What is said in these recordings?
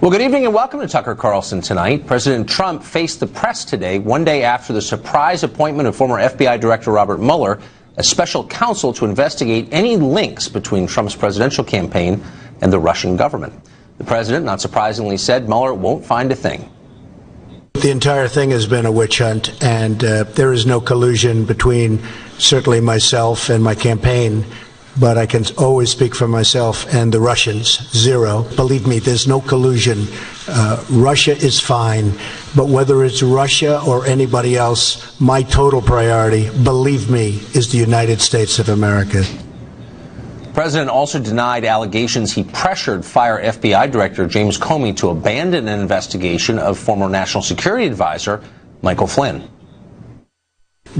Well, good evening and welcome to Tucker Carlson tonight. President Trump faced the press today, one day after the surprise appointment of former FBI Director Robert Mueller as special counsel to investigate any links between Trump's presidential campaign and the Russian government. The president, not surprisingly, said Mueller won't find a thing. The entire thing has been a witch hunt, and there is no collusion between certainly myself and my campaign. But I can always speak for myself and the Russians. Zero. Believe me, there's no collusion. Russia is fine. But whether it's Russia or anybody else, my total priority, believe me, is the United States of America. The president also denied allegations he pressured former FBI Director James Comey to abandon an investigation of former National Security Advisor Michael Flynn.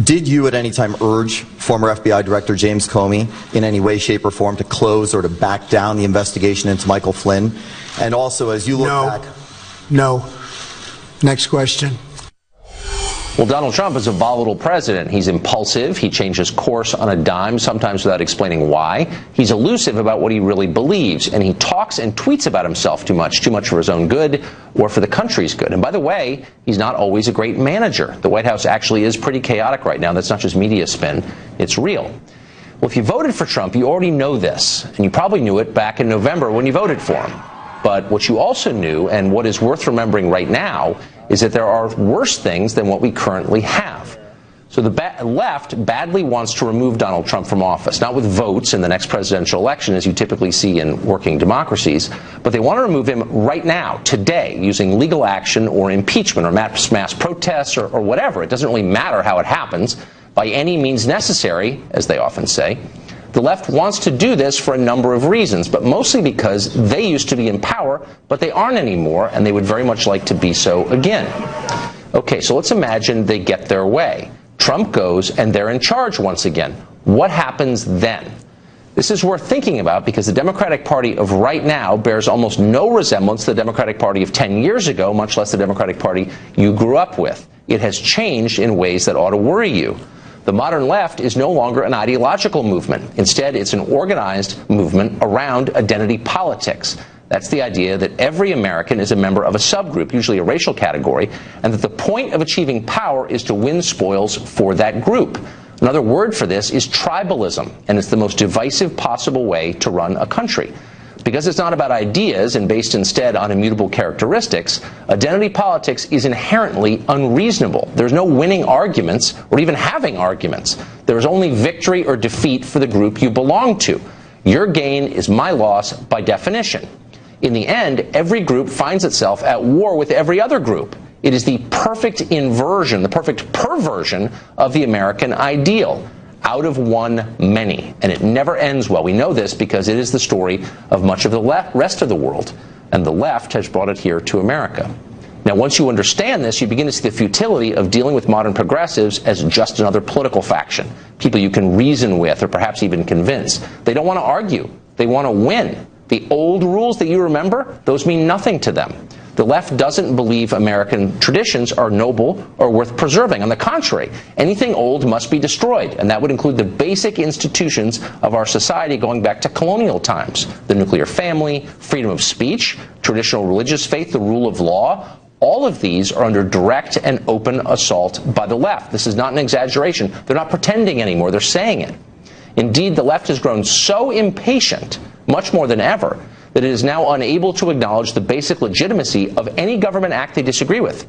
Did you at any time urge former FBI Director James Comey in any way, shape, or form to close or to back down the investigation into Michael Flynn? And also, as you look back... No. Next question. Well, Donald Trump is a volatile president. He's impulsive. He changes course on a dime, sometimes without explaining why. He's elusive about what he really believes, and he talks and tweets about himself too much for his own good or for the country's good. And by the way, he's not always a great manager. The White House actually is pretty chaotic right now. That's not just media spin. It's real. Well, if you voted for Trump, you already know this, and you probably knew it back in November when you voted for him. But what you also knew, and what is worth remembering right now, is that there are worse things than what we currently have. So the left badly wants to remove Donald Trump from office, not with votes in the next presidential election, as you typically see in working democracies, but they want to remove him right now, today, using legal action or impeachment or mass protests or whatever. It doesn't really matter how it happens, by any means necessary, as they often say. The left wants to do this for a number of reasons, but mostly because they used to be in power, but they aren't anymore, and they would very much like to be so again. Okay, so let's imagine they get their way. Trump goes, and they're in charge once again. What happens then? This is worth thinking about because the Democratic Party of right now bears almost no resemblance to the Democratic Party of 10 years ago, much less the Democratic Party you grew up with. It has changed in ways that ought to worry you. The modern left is no longer an ideological movement. Instead, it's an organized movement around identity politics. That's the idea that every American is a member of a subgroup, usually a racial category, and that the point of achieving power is to win spoils for that group. Another word for this is tribalism, and it's the most divisive possible way to run a country. Because it's not about ideas and based instead on immutable characteristics, identity politics is inherently unreasonable. There's no winning arguments or even having arguments. There is only victory or defeat for the group you belong to. Your gain is my loss by definition. In the end, every group finds itself at war with every other group. It is the perfect inversion, the perfect perversion of the American ideal. Out of one, many. And it never ends well. We know this because it is the story of much of the rest of the world. And the left has brought it here to America. Now, once you understand this, you begin to see the futility of dealing with modern progressives as just another political faction. People you can reason with or perhaps even convince. They don't want to argue. They want to win. The old rules that you remember, those mean nothing to them. The left doesn't believe American traditions are noble or worth preserving. On the contrary, anything old must be destroyed, and that would include the basic institutions of our society going back to colonial times. The nuclear family, freedom of speech, traditional religious faith, the rule of law. All of these are under direct and open assault by the left. This is not an exaggeration. They're not pretending anymore. They're saying it. Indeed, the left has grown so impatient, much more than ever, that it is now unable to acknowledge the basic legitimacy of any government act they disagree with.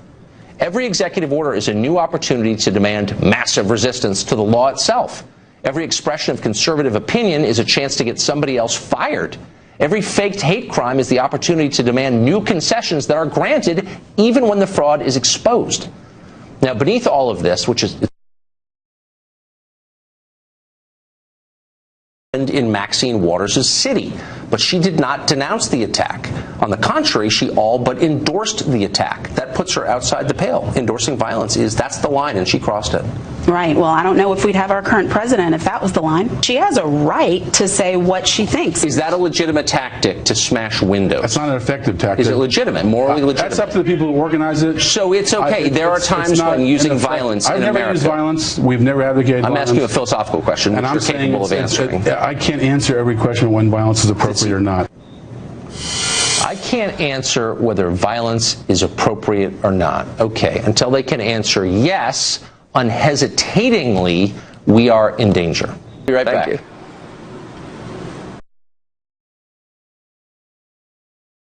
Every executive order is a new opportunity to demand massive resistance to the law itself. Every expression of conservative opinion is a chance to get somebody else fired. Every faked hate crime is the opportunity to demand new concessions that are granted even when the fraud is exposed. Now, beneath all of this, which is in Maxine Waters' city, but she did not denounce the attack. On the contrary, she all but endorsed the attack. That puts her outside the pale. Endorsing violence that's the line, and she crossed it. Right. Well, I don't know if we'd have our current president if that was the line. She has a right to say what she thinks. Is that a legitimate tactic to smash windows? That's not an effective tactic. Is it legitimate, morally legitimate? That's up to the people who organize it. So it's okay. There are times when using violence in America. I've never used violence. We've never advocated violence. I'm asking you a philosophical question, which you're capable of answering. I can't answer every question when violence is appropriate or not. I can't answer whether violence is appropriate or not. Okay, until they can answer yes, unhesitatingly, we are in danger. Be right back. Thank you.